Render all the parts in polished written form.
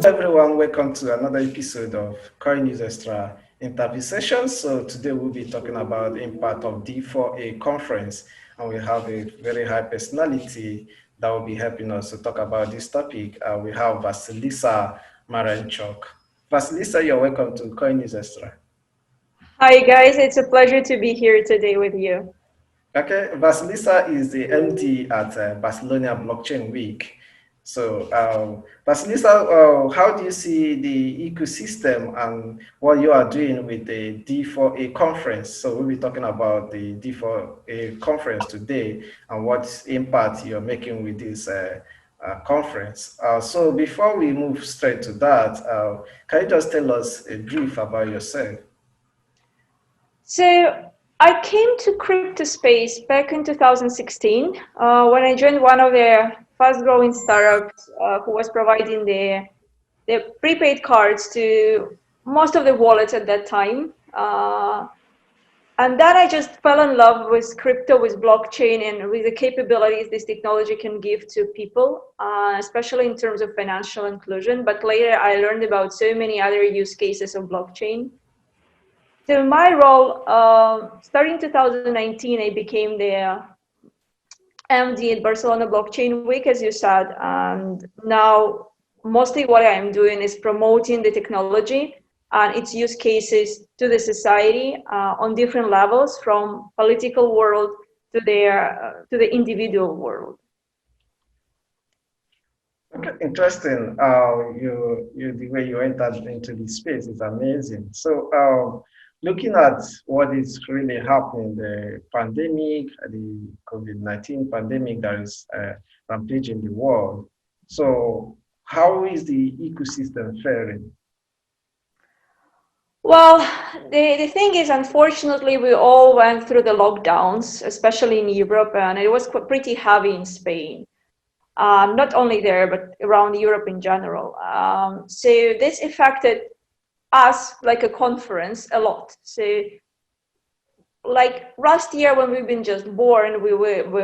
Everyone, welcome to another episode of CoinNewsExtra interview session. So today we'll be talking about Impact of D4A Conference, and we have a very high personality that will be helping us to talk about this topic. We have Vasilisa Marinchuk. Vasilisa, you're welcome to CoinNewsExtra. Hi guys, it's a pleasure to be here today with you. Okay, Vasilisa is the MD at Barcelona Blockchain Week. So, Vasilisa, how do you see the ecosystem and what you are doing with the D4A conference? So, we'll be talking about the D4A conference today and what impact you're making with this conference. So, before we move straight to that, can you just tell us a brief about yourself? So I came to crypto space back in 2016 when I joined one of the fast-growing startups who was providing the prepaid cards to most of the wallets at that time. And then I just fell in love with crypto, with blockchain, and with the capabilities this technology can give to people, especially in terms of financial inclusion. But later I learned about so many other use cases of blockchain. So my role, starting 2019, I became the MD at Barcelona Blockchain Week, as you said, and now mostly what I am doing is promoting the technology and its use cases to the society on different levels, from political world to the individual world. Okay, interesting. The way you entered into the space is amazing. So, looking at what is really happening, the pandemic, the COVID-19 pandemic that is rampaging the world. So, how is the ecosystem faring? Well, the thing is, unfortunately, we all went through the lockdowns, especially in Europe, and it was pretty heavy in Spain. Not only there, but around Europe in general. So this affected us like a conference a lot. So like last year when we've been just born, we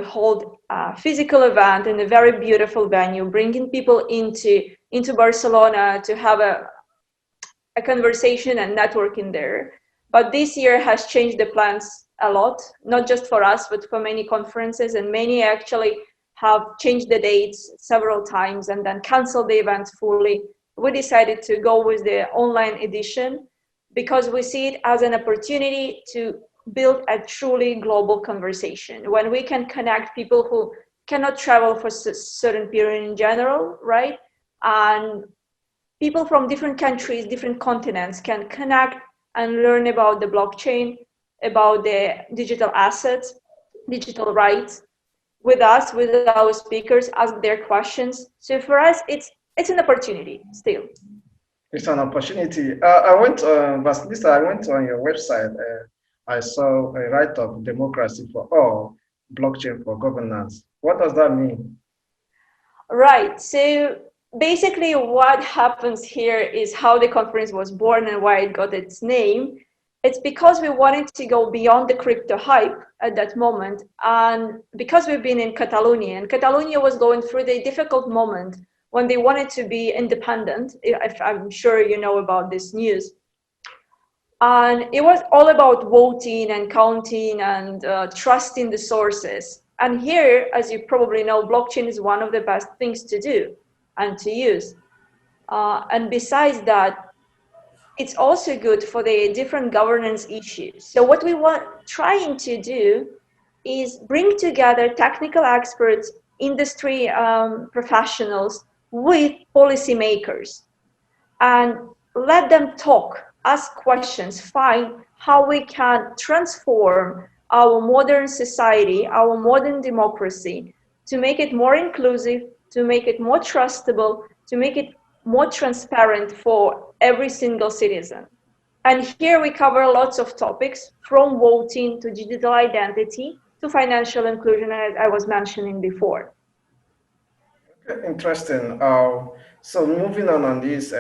hold a physical event in a very beautiful venue, bringing people into Barcelona to have a conversation and networking there. But this year has changed the plans a lot, not just for us, but for many conferences, and many actually have changed the dates several times and then canceled the events fully. We decided to go with the online edition because we see it as an opportunity to build a truly global conversation when we can connect people who cannot travel for a certain period in general, right? And people from different countries, different continents can connect and learn about the blockchain, about the digital assets, digital rights with us, with our speakers, ask their questions. So for us, it's an opportunity still. It's an opportunity. Vasilisa, I went on your website. I saw a write-up, Democracy for All, Blockchain for Governance. What does that mean? Right. So basically what happens here is how the conference was born and why it got its name. It's because we wanted to go beyond the crypto hype at that moment, and because we've been in Catalonia, and Catalonia was going through the difficult moment when they wanted to be independent, if I'm sure you know about this news. And it was all about voting and counting and trusting the sources. And here, as you probably know, blockchain is one of the best things to do and to use. And besides that, it's also good for the different governance issues. So what we want trying to do is bring together technical experts, industry professionals with policymakers and let them talk, ask questions, find how we can transform our modern society, our modern democracy, to make it more inclusive, to make it more trustable, to make it more transparent for every single citizen. And here we cover lots of topics, from voting to digital identity to financial inclusion, as I was mentioning before. Interesting. So moving on this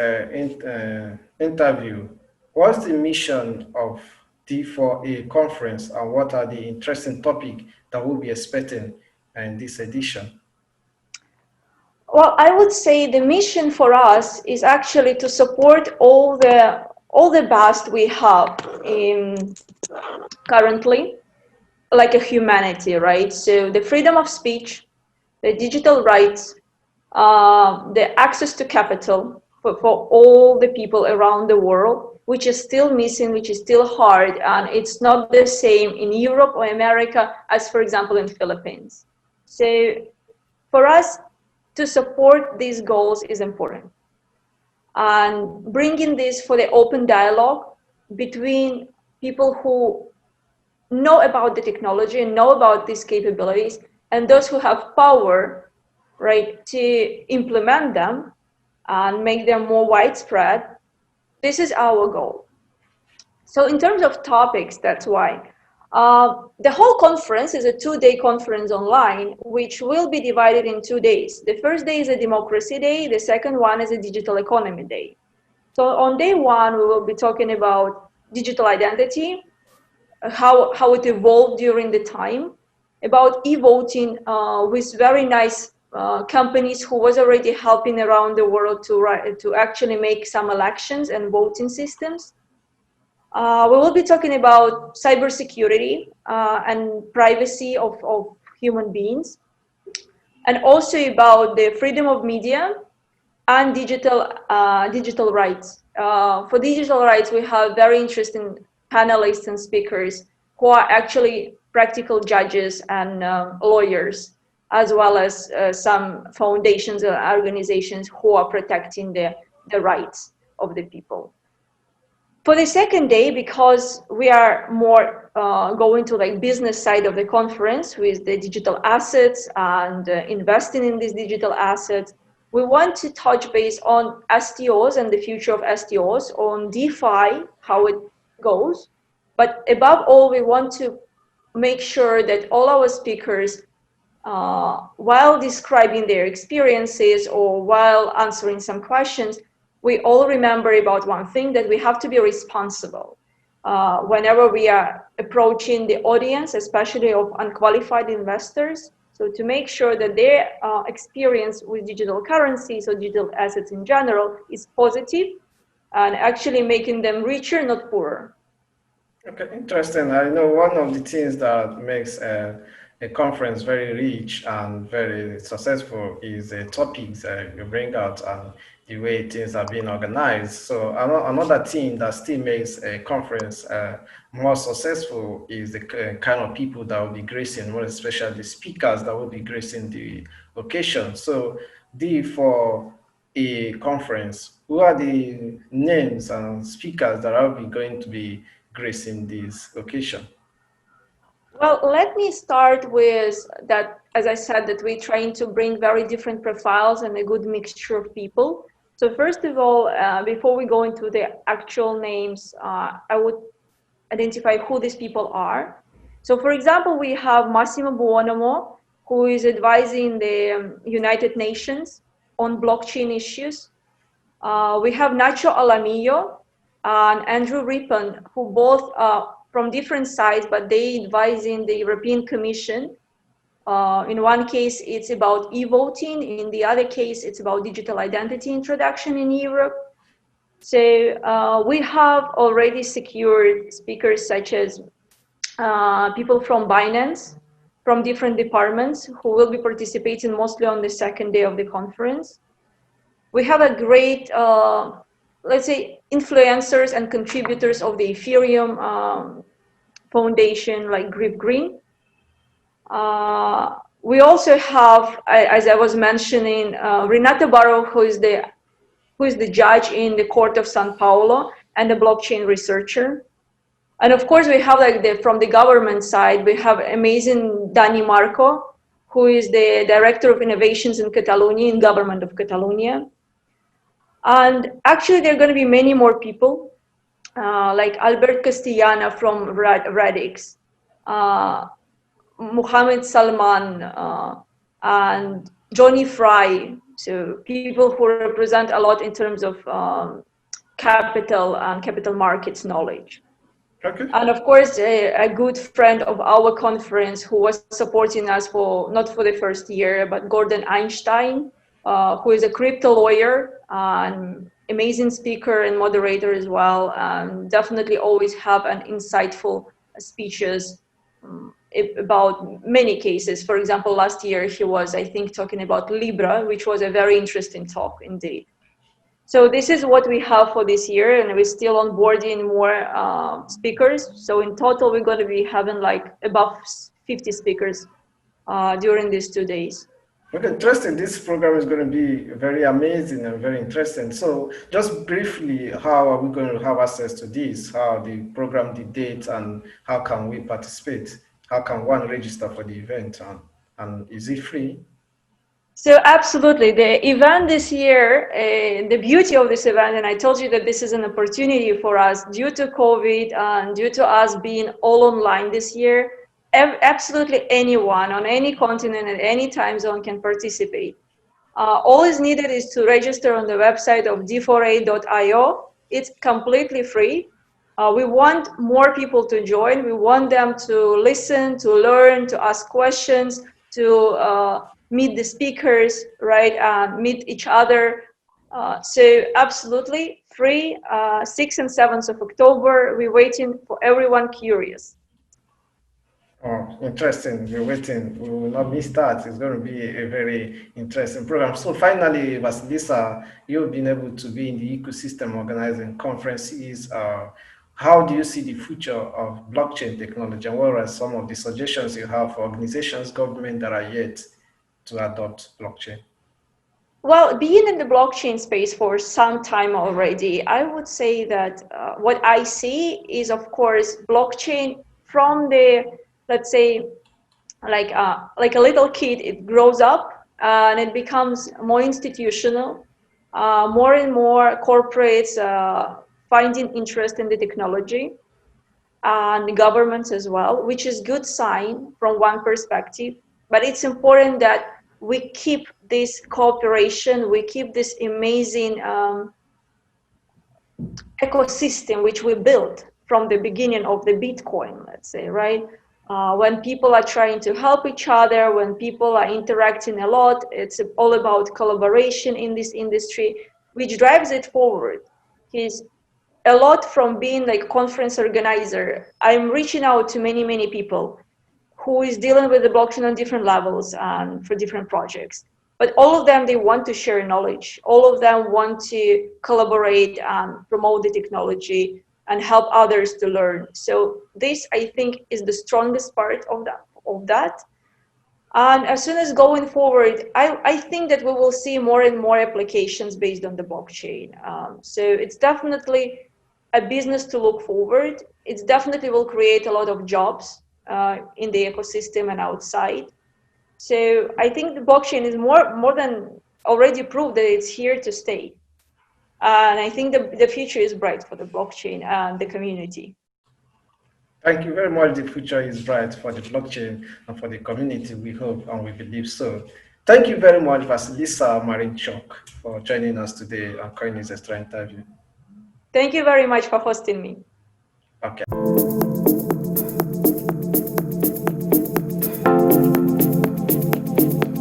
interview, what's the mission of D4A Conference, and what are the interesting topics that we'll be expecting in this edition? Well, I would say the mission for us is actually to support all the best we have in currently, like a humanity, right? So the freedom of speech, the digital rights, the access to capital for all the people around the world, which is still missing, which is still hard, and it's not the same in Europe or America as, for example, in Philippines. So for us to support these goals is important. And bringing this for the open dialogue between people who know about the technology and know about these capabilities and those who have power, right, to implement them and make them more widespread. This is our goal. So in terms of topics, that's why. The whole conference is a 2-day conference online, which will be divided in 2 days. The first day is a democracy day. The second one is a digital economy day. So on day one, we will be talking about digital identity, how it evolved during the time, about e-voting with very nice companies who was already helping around the world to actually make some elections and voting systems. We will be talking about cybersecurity and privacy of human beings, and also about the freedom of media and digital rights. For digital rights, we have very interesting panelists and speakers who are actually practical judges and lawyers, as well as some foundations or organizations who are protecting the rights of the people. For the second day, because we are more going to like business side of the conference with the digital assets and investing in these digital assets, we want to touch base on STOs and the future of STOs, on DeFi, how it goes. But above all, we want to make sure that all our speakers, while describing their experiences or while answering some questions, we all remember about one thing, that we have to be responsible whenever we are approaching the audience, especially of unqualified investors. So to make sure that their experience with digital currencies or digital assets in general is positive and actually making them richer, not poorer. Okay, interesting. I know one of the things that makes a conference very rich and very successful is the topics you bring out and the way things are being organized. So another thing that still makes a conference more successful is the kind of people that will be gracing, more especially the speakers that will be gracing the occasion. So for a conference, who are the names and speakers that are going to be gracing this occasion? Well, let me start with that. As I said, that we're trying to bring very different profiles and a good mixture of people. So first of all, before we go into the actual names, I would identify who these people are. So for example, we have Massimo Buonomo, who is advising the United Nations on blockchain issues. We have Nacho Alamillo and Andrew Rippon, who both are from different sides, but they advise in the European Commission. In one case, it's about e-voting. In the other case, it's about digital identity introduction in Europe. So we have already secured speakers such as people from Binance, from different departments, who will be participating mostly on the second day of the conference. We have a great, let's say, influencers and contributors of the Ethereum foundation, like Grip Green. We also have, as I was mentioning, Renata Barro, who is the judge in the court of Sao Paulo and a blockchain researcher. And of course, we have from the government side, we have amazing Dani Marco, who is the director of innovations in Catalonia, in government of Catalonia. And actually, there are going to be many more people, like Albert Castellana from Radix, Mohammed Salman, and Johnny Fry. So people who represent a lot in terms of capital and capital markets knowledge. Okay. And of course, a good friend of our conference who was supporting us for not for the first year, but Gordon Einstein, who is a crypto lawyer and amazing speaker and moderator as well. Definitely always have an insightful speeches about many cases. For example, last year he was, I think, talking about Libra, which was a very interesting talk indeed. So this is what we have for this year, and we're still onboarding more speakers. So in total, we're going to be having like above 50 speakers during these 2 days. Okay, interesting. This program is going to be very amazing and very interesting. So, just briefly, how are we going to have access to this? How the program, the date, and how can we participate? How can one register for the event? And is it free? So absolutely, the event this year, the beauty of this event, and I told you that this is an opportunity for us due to COVID and due to us being all online this year, absolutely anyone on any continent at any time zone can participate. All is needed is to register on the website of d4a.io. It's completely free. We want more people to join. We want them to listen, to learn, to ask questions, to meet the speakers, right? Meet each other. So absolutely free. 6th and 7th of October. We're waiting for everyone curious. Oh, interesting. We're waiting. We will not miss that. It's going to be a very interesting program. So finally, Vasilisa, you've been able to be in the ecosystem organizing conferences. How do you see the future of blockchain technology, and what are some of the suggestions you have for organizations, government that are yet to adopt blockchain? Well, being in the blockchain space for some time already, I would say that what I see is, of course, blockchain from the, let's say, like a little kid, it grows up and it becomes more institutional. More and more corporates finding interest in the technology and governments as well, which is good sign from one perspective. But it's important that we keep this cooperation, we keep this amazing ecosystem which we built from the beginning of the Bitcoin, let's say, right? When people are trying to help each other, when people are interacting a lot, it's all about collaboration in this industry, which drives it forward. Because a lot from being like conference organizer, I'm reaching out to many people who is dealing with the blockchain on different levels and for different projects. But all of them, they want to share knowledge. All of them want to collaborate and promote the technology and help others to learn. So this, I think, is the strongest part of that. And as soon as going forward, I think that we will see more and more applications based on the blockchain. So it's definitely a business to look forward. It definitely will create a lot of jobs in the ecosystem and outside. So I think the blockchain is more than already proved that it's here to stay. And I think the future is bright for the blockchain and the community. Thank you very much. The future is bright for the blockchain and for the community, we hope and we believe so. Thank you very much, Vasilisa Marinchuk, for joining us today on CoinNewsExtra interview. Thank you very much for hosting me. Okay.